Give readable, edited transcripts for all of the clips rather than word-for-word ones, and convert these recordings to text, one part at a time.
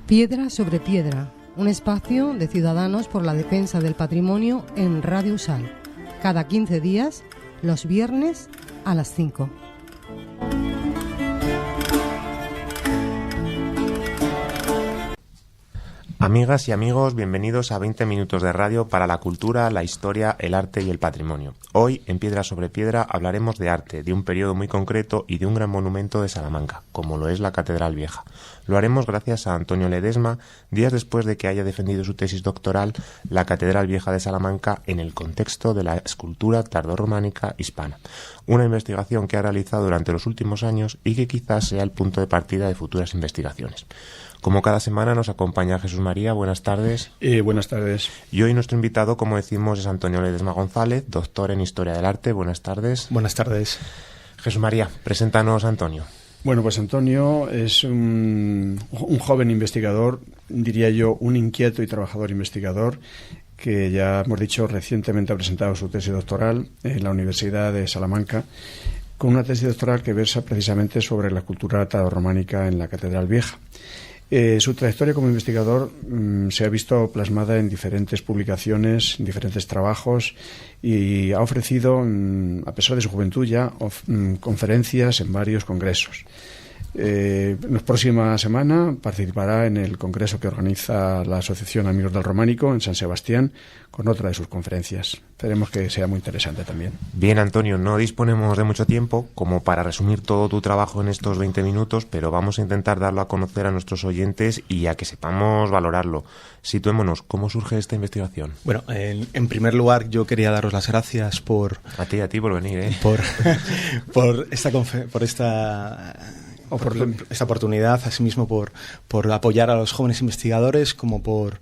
Piedra sobre Piedra, un espacio de ciudadanos por la defensa del patrimonio en Radio Usal, cada 15 días, los viernes a las 5. Amigas y amigos, bienvenidos a 20 minutos de radio para la cultura, la historia, el arte y el patrimonio. Hoy, en Piedra sobre Piedra, hablaremos de arte, de un periodo muy concreto y de un gran monumento de Salamanca, como lo es la Catedral Vieja. Lo haremos gracias a Antonio Ledesma, días después de que haya defendido su tesis doctoral, la Catedral Vieja de Salamanca en el contexto de la escultura tardorrománica hispana. Una investigación que ha realizado durante los últimos años y que quizás sea el punto de partida de futuras investigaciones. Como cada semana nos acompaña Jesús María, buenas tardes. Buenas tardes. Y hoy nuestro invitado, como decimos, es Antonio Ledesma González, doctor en Historia del Arte. Buenas tardes. Buenas tardes. Jesús María, preséntanos a Antonio. Bueno, pues Antonio es un joven investigador, diría yo, un inquieto y trabajador investigador, que ya hemos dicho recientemente ha presentado su tesis doctoral en la Universidad de Salamanca, con una tesis doctoral que versa precisamente sobre la cultura tardorrománica en la Catedral Vieja. Su trayectoria como investigador se ha visto plasmada en diferentes publicaciones, en diferentes trabajos, y ha ofrecido, a pesar de su juventud ya, conferencias en varios congresos. La próxima semana participará en el congreso que organiza la Asociación Amigos del Románico en San Sebastián con otra de sus conferencias. Esperemos que sea muy interesante también. Bien, Antonio, no disponemos de mucho tiempo como para resumir todo tu trabajo en estos 20 minutos, pero vamos a intentar darlo a conocer a nuestros oyentes y a que sepamos valorarlo. Situémonos, ¿cómo surge esta investigación? Bueno, en primer lugar yo quería daros las gracias por... A ti por venir, por esta oportunidad, asimismo por apoyar a los jóvenes investigadores como por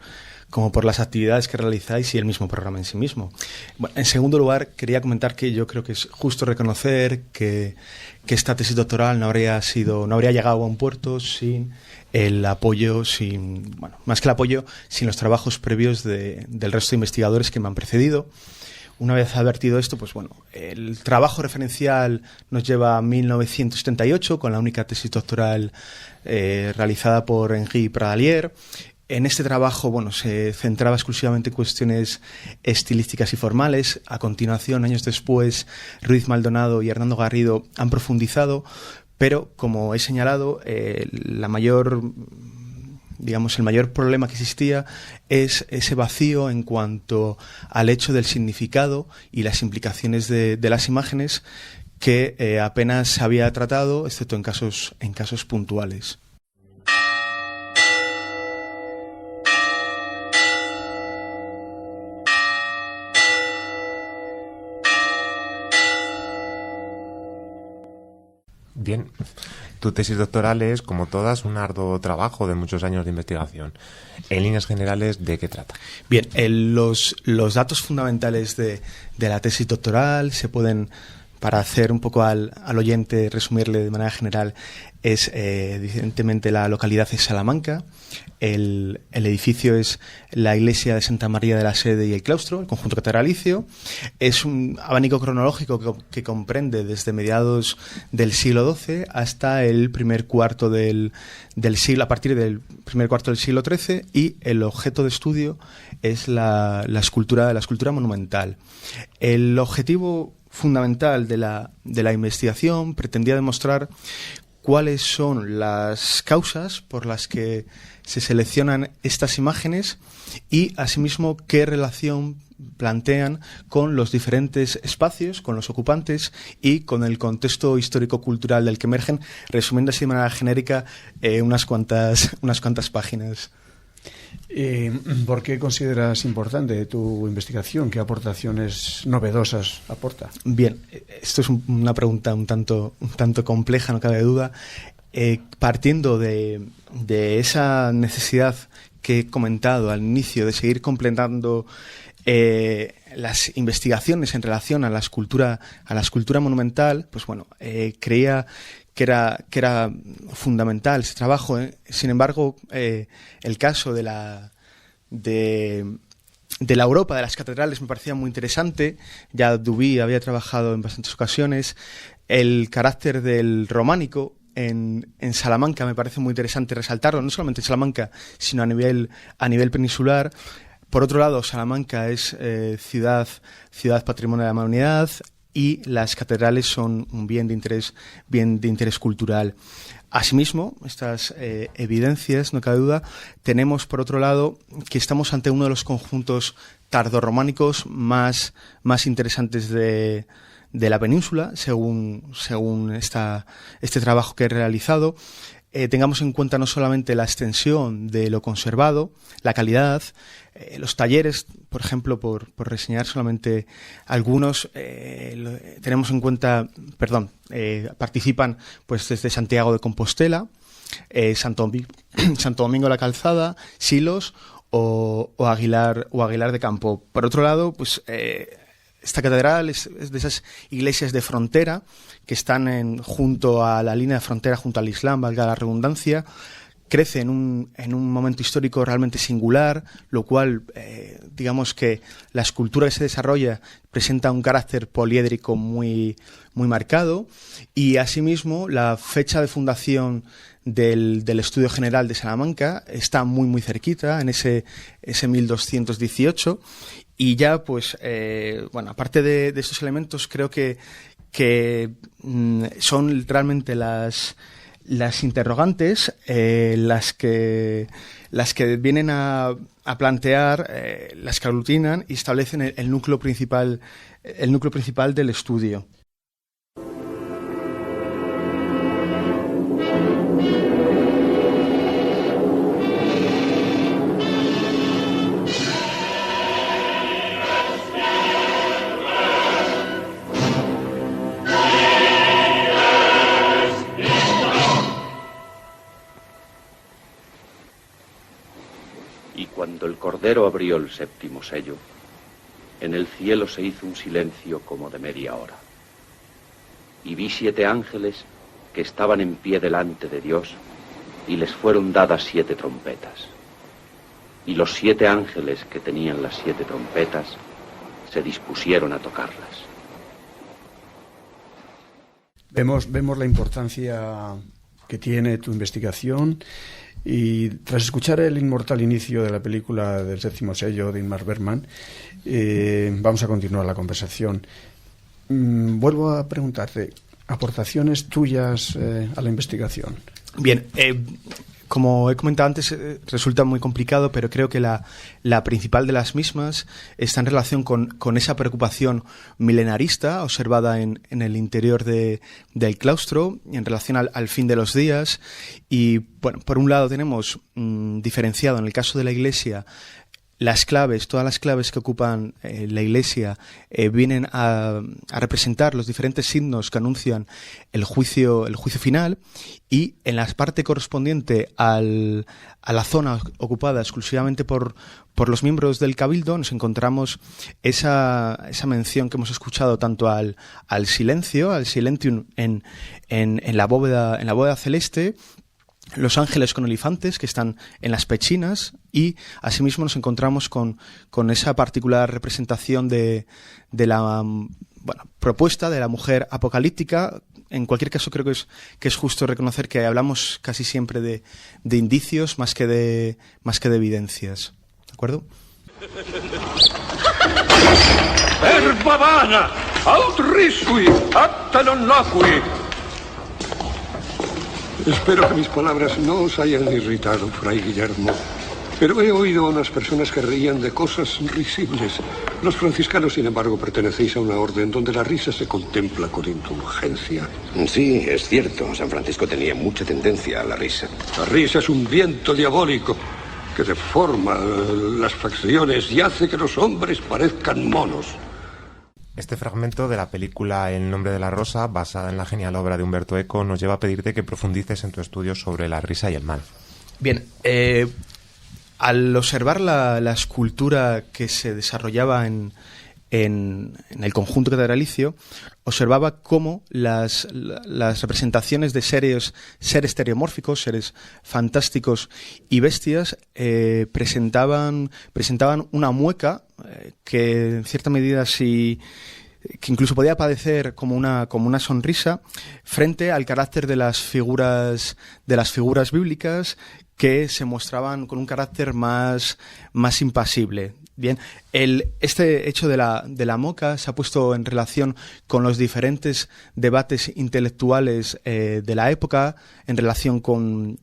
las actividades que realizáis y el mismo programa en sí mismo. Bueno, en segundo lugar, quería comentar que yo creo que es justo reconocer que esta tesis doctoral no habría llegado a buen puerto sin el apoyo, más que el apoyo, sin los trabajos previos del resto de investigadores que me han precedido. Una vez advertido esto, pues bueno, el trabajo referencial nos lleva a 1978 con la única tesis doctoral realizada por Henri Pradalier. En este trabajo, bueno, se centraba exclusivamente en cuestiones estilísticas y formales. A continuación, años después, Ruiz Maldonado y Hernando Garrido han profundizado, pero como he señalado, el mayor problema que existía es ese vacío en cuanto al hecho del significado y las implicaciones de las imágenes que apenas se había tratado, excepto en casos puntuales. Bien, tu tesis doctoral es, como todas, un arduo trabajo de muchos años de investigación. En líneas generales, ¿de qué trata? Bien, los datos fundamentales de la tesis doctoral se pueden, para hacer un poco al oyente, resumirle de manera general, es evidentemente la localidad es Salamanca, el edificio es la iglesia de Santa María de la Sede y el claustro, el conjunto catedralicio. Es un abanico cronológico que comprende desde mediados del siglo XII hasta el primer cuarto del siglo, a partir del primer cuarto del siglo XIII, y el objeto de estudio es la escultura monumental. El objetivo fundamental de la investigación pretendía demostrar cuáles son las causas por las que se seleccionan estas imágenes y, asimismo, qué relación plantean con los diferentes espacios, con los ocupantes y con el contexto histórico-cultural del que emergen, resumiendo así de manera genérica unas cuantas páginas. ¿Por qué consideras importante tu investigación? ¿Qué aportaciones novedosas aporta? Bien, esto es una pregunta un tanto compleja, no cabe duda. Partiendo de esa necesidad que he comentado al inicio de seguir completando las investigaciones en relación a la escultura monumental, pues bueno, creía que era fundamental ese trabajo. Sin embargo, el caso de la Europa de las catedrales me parecía muy interesante. Ya Duby había trabajado en bastantes ocasiones. El carácter del románico en Salamanca me parece muy interesante resaltarlo, no solamente en Salamanca, sino a nivel peninsular. Por otro lado, Salamanca es ciudad patrimonio de la humanidad y las catedrales son un bien de interés cultural. Asimismo, estas evidencias, no cabe duda, tenemos por otro lado que estamos ante uno de los conjuntos tardorrománicos más interesantes de la península, según este trabajo que he realizado. Tengamos en cuenta no solamente la extensión de lo conservado, la calidad, los talleres, por ejemplo, por reseñar solamente algunos, tenemos en cuenta, participan pues desde Santiago de Compostela, Santo Domingo de la Calzada, Silos o Aguilar de Campo. Por otro lado, pues esta catedral es de esas iglesias de frontera que están junto a la línea de frontera, junto al Islam, valga la redundancia. Crece en un momento histórico realmente singular, lo cual, digamos que la escultura que se desarrolla presenta un carácter poliédrico muy marcado, y asimismo la fecha de fundación del Estudio General de Salamanca está muy cerquita, en ese 1218, y ya pues, aparte de estos elementos, creo que son realmente las interrogantes las que vienen a plantear, las que aglutinan y establecen el núcleo principal del estudio. Cuando el Cordero abrió el séptimo sello, en el cielo se hizo un silencio como de media hora. Y vi 7 ángeles que estaban en pie delante de Dios, y les fueron dadas 7 trompetas. Y los 7 ángeles que tenían las 7 trompetas se dispusieron a tocarlas. Vemos la importancia que tiene tu investigación. Y tras escuchar el inmortal inicio de la película del séptimo sello de Ingmar Bergman, vamos a continuar la conversación. Vuelvo a preguntarte, ¿aportaciones tuyas a la investigación? Bien, como he comentado antes, resulta muy complicado, pero creo que la principal de las mismas está en relación con esa preocupación milenarista observada en el interior del claustro, en relación al fin de los días. Y, bueno, por un lado tenemos diferenciado en el caso de la Iglesia todas las claves que ocupan la Iglesia vienen a representar los diferentes signos que anuncian el juicio final, y en la parte correspondiente a la zona ocupada exclusivamente por los miembros del Cabildo nos encontramos esa mención que hemos escuchado tanto al silentium en la bóveda celeste, los ángeles con elefantes que están en las pechinas, y asimismo nos encontramos con esa particular representación de la propuesta de la mujer apocalíptica. En cualquier caso, creo que es justo reconocer que hablamos casi siempre de indicios más que de evidencias. ¿De acuerdo? Herbavana, aut risui, acta non locui. Espero que mis palabras no os hayan irritado, Fray Guillermo, pero he oído a unas personas que reían de cosas risibles. Los franciscanos, sin embargo, pertenecéis a una orden donde la risa se contempla con indulgencia. Sí, es cierto. San Francisco tenía mucha tendencia a la risa. La risa es un viento diabólico que deforma las facciones y hace que los hombres parezcan monos. Este fragmento de la película El nombre de la rosa, basada en la genial obra de Umberto Eco, nos lleva a pedirte que profundices en tu estudio sobre la risa y el mal. Bien, al observar la escultura que se desarrollaba en el conjunto catedralicio, observaba cómo las representaciones de seres estereomórficos, seres fantásticos y bestias, presentaban una mueca que en cierta medida, si que incluso podía padecer como una sonrisa frente al carácter de las figuras bíblicas, que se mostraban con un carácter más impasible. Bien, este hecho de la moca se ha puesto en relación con los diferentes debates intelectuales de la época, en relación con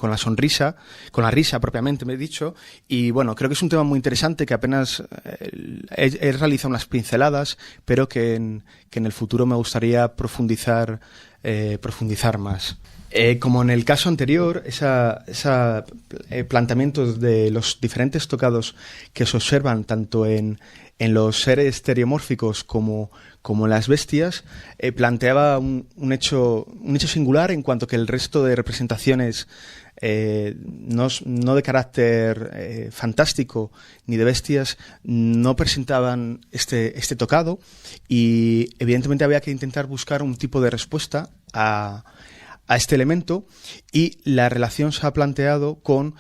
la sonrisa, con la risa propiamente, me he dicho, y bueno, creo que es un tema muy interesante que apenas he realizado unas pinceladas, pero que en el futuro me gustaría profundizar más. Como en el caso anterior, ese planteamiento de los diferentes tocados que se observan tanto en los seres estereomórficos como en las bestias, planteaba un hecho singular, en cuanto que el resto de representaciones no de carácter fantástico ni de bestias no presentaban este tocado, y evidentemente había que intentar buscar un tipo de respuesta a este elemento, y la relación se ha planteado con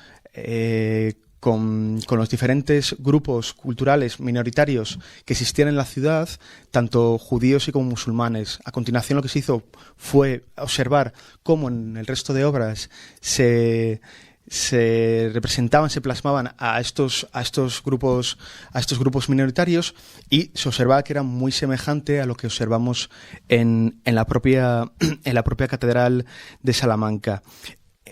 los diferentes grupos culturales minoritarios que existían en la ciudad, tanto judíos y como musulmanes. A continuación, lo que se hizo fue observar cómo en el resto de obras se representaban, se plasmaban a estos grupos minoritarios, y se observaba que era muy semejante a lo que observamos en la propia catedral de Salamanca.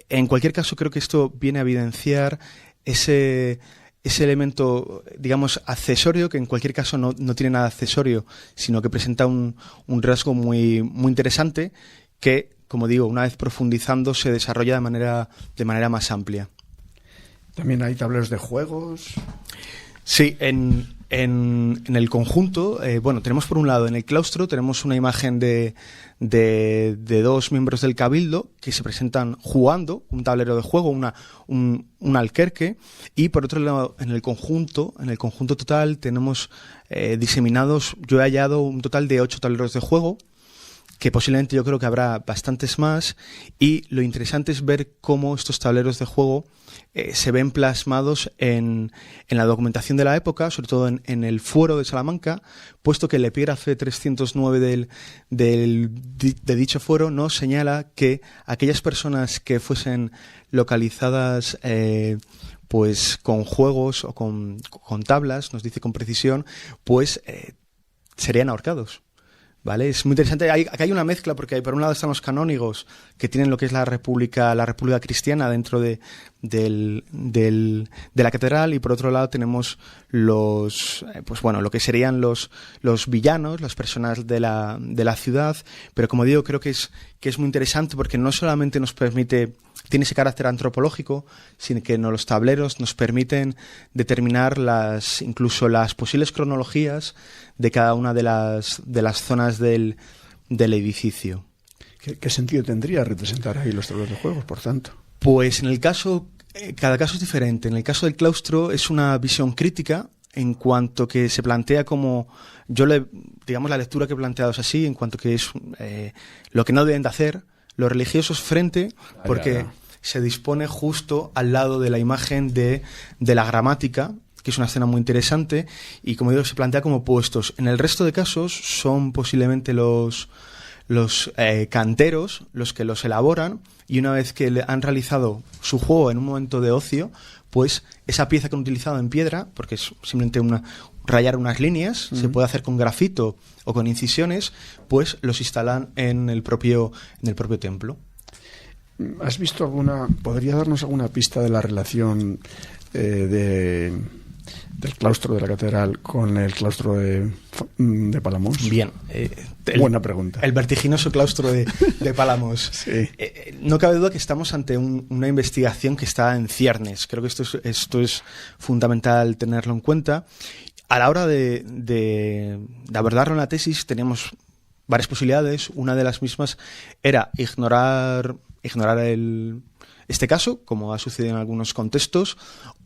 En cualquier caso, creo que esto viene a evidenciar ese elemento, digamos, accesorio, que en cualquier caso no tiene nada accesorio, sino que presenta un rasgo muy interesante, que, como digo, una vez profundizando, se desarrolla de manera más amplia. También hay tableros de juegos. Sí, en el conjunto, tenemos por un lado, en el claustro, tenemos una imagen de dos miembros del Cabildo que se presentan jugando un tablero de juego, un alquerque, y por otro lado, en el conjunto total, tenemos diseminados, yo he hallado un total de 8 tableros de juego, que posiblemente yo creo que habrá bastantes más, y lo interesante es ver cómo estos tableros de juego se ven plasmados en la documentación de la época, sobre todo en el fuero de Salamanca, puesto que el epígrafe 309 de dicho fuero nos señala que aquellas personas que fuesen localizadas pues con juegos o con tablas, nos dice con precisión, pues serían ahorcados. ¿Vale? Es muy interesante. Acá hay una mezcla, porque por un lado están los canónigos, que tienen lo que es la República Cristiana dentro de la catedral, y por otro lado tenemos lo que serían los villanos, las personas de la ciudad. Pero como digo, creo que es muy interesante, porque no solamente tiene ese carácter antropológico, sino que los tableros nos permiten determinar incluso las posibles cronologías de cada una de las zonas del edificio. ¿Qué sentido tendría representar ahí los tableros de juegos, por tanto? Pues en el caso, cada caso es diferente. En el caso del claustro es una visión crítica, en cuanto que se plantea como, la lectura que he planteado es así, en cuanto que es lo que no deben de hacer los religiosos porque se dispone justo al lado de la imagen de la gramática, que es una escena muy interesante, y como digo, se plantea como puestos. En el resto de casos son posiblemente los canteros los que los elaboran, y una vez que han realizado su juego en un momento de ocio, pues esa pieza que han utilizado en piedra, porque es simplemente rayar unas líneas, se puede hacer con grafito o con incisiones, pues los instalan en el propio templo. ¿Has visto podría darnos alguna pista de la relación del claustro de la catedral con el claustro de Palamós? Bien. Buena pregunta. El vertiginoso claustro de Palamós. Sí. No cabe duda que estamos ante una investigación que está en ciernes. Creo que esto es fundamental tenerlo en cuenta. A la hora de abordarlo en la tesis teníamos varias posibilidades. Una de las mismas era ignorar este caso, como ha sucedido en algunos contextos,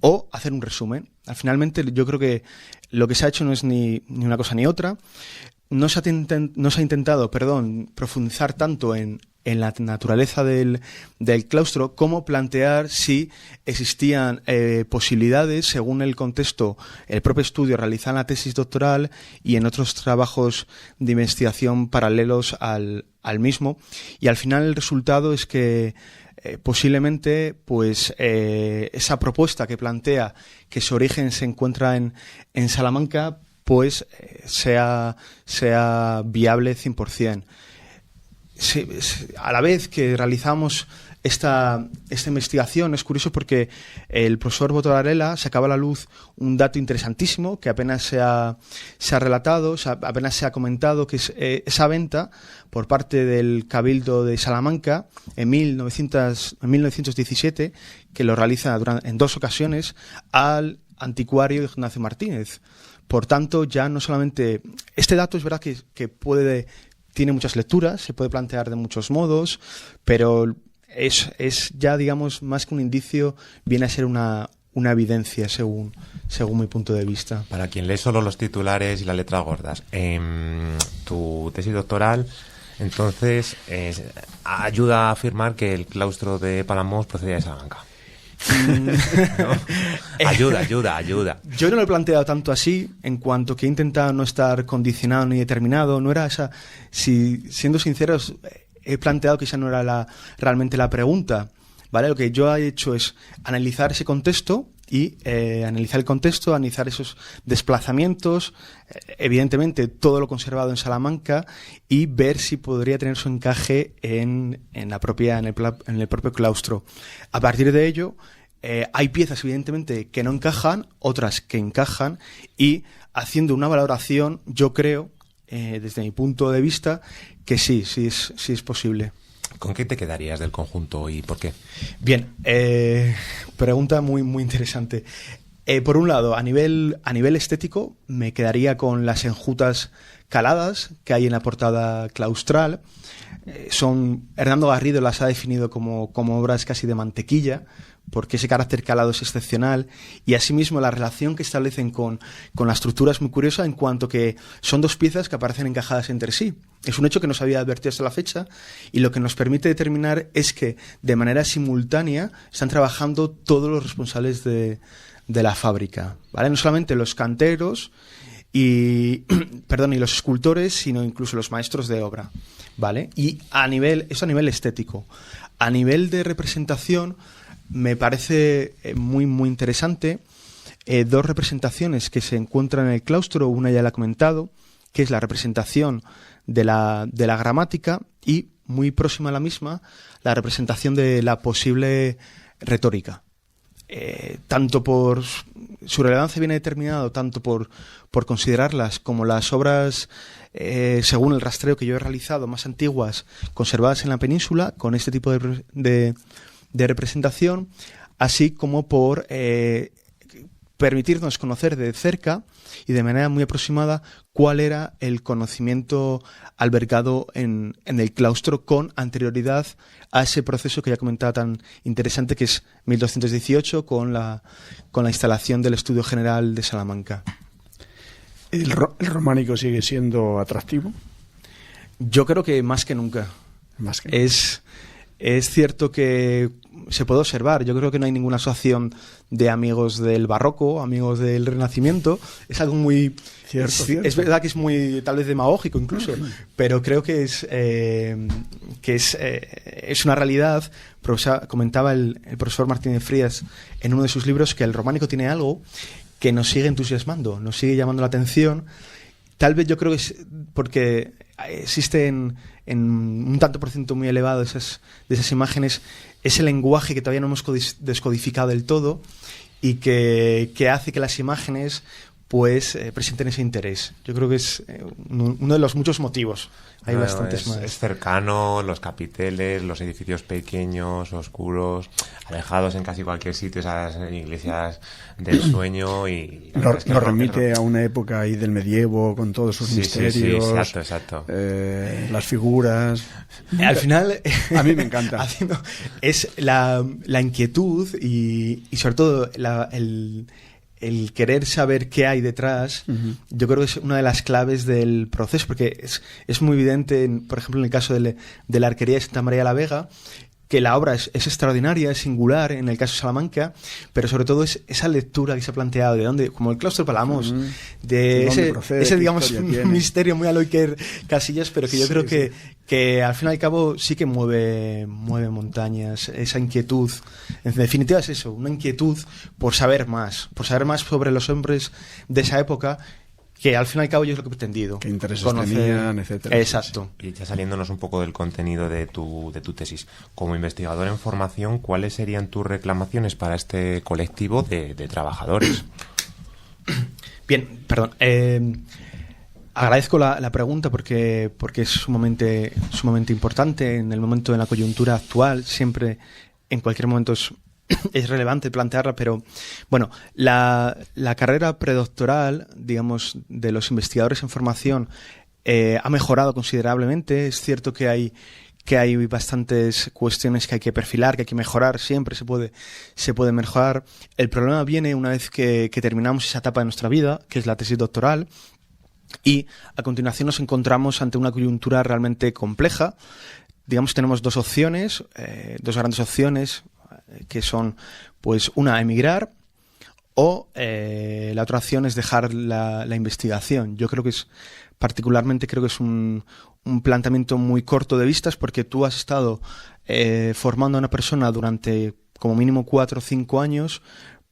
o hacer un resumen. Finalmente, yo creo que lo que se ha hecho no es ni una cosa ni otra. No se ha intentado, profundizar tanto en en la naturaleza del claustro, cómo plantear si existían posibilidades, según el contexto, el propio estudio realizado en la tesis doctoral y en otros trabajos de investigación paralelos al mismo. Y al final el resultado es que posiblemente pues esa propuesta que plantea que su origen se encuentra en Salamanca pues sea viable 100%. Sí, a la vez que realizamos esta investigación, es curioso porque el profesor Botorarella sacaba a la luz un dato interesantísimo que apenas se ha relatado, apenas se ha comentado, que es esa venta por parte del Cabildo de Salamanca en 1917, que lo realiza en 2 ocasiones al anticuario Ignacio Martínez. Por tanto, ya no solamente... Este dato es verdad que tiene muchas lecturas, se puede plantear de muchos modos, pero es ya, digamos, más que un indicio, viene a ser una evidencia según mi punto de vista. Para quien lee solo los titulares y las letras gordas, tu tesis doctoral entonces ayuda a afirmar que el claustro de Palamos procedía de Salamanca. ¿No? Ayuda. Yo no lo he planteado tanto así, en cuanto que he intentado no estar condicionado ni determinado. No era esa. Siendo sinceros, he planteado que esa no era realmente la pregunta, ¿vale? Lo que yo he hecho es analizar ese contexto y analizar esos desplazamientos, evidentemente todo lo conservado en Salamanca, y ver si podría tener su encaje en el propio claustro. A partir de ello, hay piezas evidentemente que no encajan, otras que encajan, y haciendo una valoración, yo creo, desde mi punto de vista, que sí es posible. ¿Con qué te quedarías del conjunto y por qué? Bien, pregunta muy, muy interesante. Por un lado, a nivel estético, me quedaría con las enjutas caladas que hay en la portada claustral. Hernando Garrido las ha definido como obras casi de mantequilla, porque ese carácter calado es excepcional, y asimismo la relación que establecen con la estructura es muy curiosa, en cuanto que son 2 piezas que aparecen encajadas entre sí. Es un hecho que no se había advertido hasta la fecha, y lo que nos permite determinar es que de manera simultánea están trabajando todos los responsables de la fábrica, ¿vale? No solamente los canteros y los escultores, sino incluso los maestros de obra, ¿vale? Y eso a nivel estético. A nivel de representación, me parece muy, muy interesante 2 representaciones que se encuentran en el claustro. Una ya la he comentado, que es la representación de la gramática, y muy próxima a la misma, la representación de la posible retórica. Tanto por su relevancia viene determinado, tanto por considerarlas como las obras, según el rastreo que yo he realizado, más antiguas conservadas en la península, con este tipo de representación, así como por permitirnos conocer de cerca y de manera muy aproximada cuál era el conocimiento albergado en el claustro con anterioridad a ese proceso que ya comentaba tan interesante, que es 1218 con la instalación del Estudio General de Salamanca. ¿El románico sigue siendo atractivo? Yo creo que más que nunca. Es cierto que se puede observar. Yo creo que no hay ninguna asociación de amigos del barroco, amigos del Renacimiento. Es algo muy... Cierto. Es verdad que es muy, tal vez, demagógico incluso, pero creo que es una realidad. Comentaba el profesor Martínez Frías en uno de sus libros que el románico tiene algo que nos sigue entusiasmando, nos sigue llamando la atención. Tal vez yo creo que es porque existen en un tanto por ciento muy elevado de esas imágenes ese lenguaje que todavía no hemos descodificado del todo, y que hace que las imágenes pues presenten ese interés. Yo creo que es uno de los muchos motivos. Hay bastantes más. Es cercano, los capiteles, los edificios pequeños, oscuros, alejados en casi cualquier sitio, esas iglesias del sueño, y nos remite a una época ahí del medievo con todos sus misterios. Sí, exacto. Las figuras. Al final, a mí me encanta. Es la inquietud y sobre todo el querer saber qué hay detrás, yo creo que es una de las claves del proceso, porque es muy evidente, por ejemplo, en el caso de la Arquería de Santa María la Vega, que la obra es extraordinaria, es singular en el caso de Salamanca, pero sobre todo es esa lectura que se ha planteado de dónde, como el claustro de Palamos, de ese digamos, misterio muy a lo Iker Casillas, pero que yo creo que al fin y al cabo sí que mueve montañas, esa inquietud. En definitiva es eso, una inquietud por saber más sobre los hombres de esa época, que al fin y al cabo yo es lo que he pretendido. Qué intereses tenían, etcétera. Exacto. Y ya saliéndonos un poco del contenido de tu tesis, como investigador en formación, ¿cuáles serían tus reclamaciones para este colectivo de trabajadores? Bien, perdón. Agradezco la pregunta porque es sumamente importante en el momento de la coyuntura actual. Siempre, en cualquier momento es relevante plantearla, pero bueno, la carrera predoctoral, digamos, de los investigadores en formación ha mejorado considerablemente. Es cierto que hay bastantes cuestiones que hay que perfilar, que hay que mejorar, siempre se puede mejorar. El problema viene una vez que terminamos esa etapa de nuestra vida, que es la tesis doctoral, y a continuación nos encontramos ante una coyuntura realmente compleja. Digamos, tenemos dos grandes opciones, que son, pues, una, emigrar, o la otra opción es dejar la investigación. Yo creo que es un planteamiento muy corto de vistas, porque tú has estado formando a una persona durante como mínimo 4 o 5 años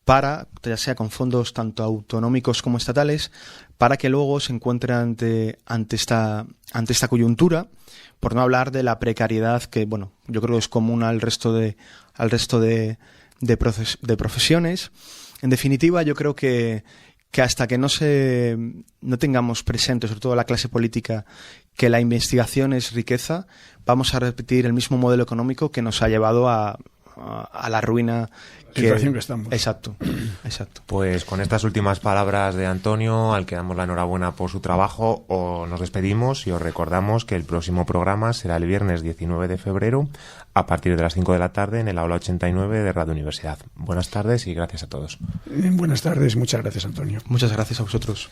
para, ya sea con fondos tanto autonómicos como estatales, para que luego se encuentre ante esta coyuntura, por no hablar de la precariedad que, bueno, yo creo que es común al resto de profesiones. En definitiva, yo creo que hasta que no tengamos presente, sobre todo la clase política, que la investigación es riqueza, vamos a repetir el mismo modelo económico que nos ha llevado a la ruina. La situación que estamos. Exacto. Pues con estas últimas palabras de Antonio, al que damos la enhorabuena por su trabajo, nos despedimos y os recordamos que el próximo programa será el viernes 19 de febrero a partir de las 5 de la tarde en el aula 89 de Radio Universidad. Buenas tardes y gracias a todos. Buenas tardes, muchas gracias, Antonio. Muchas gracias a vosotros.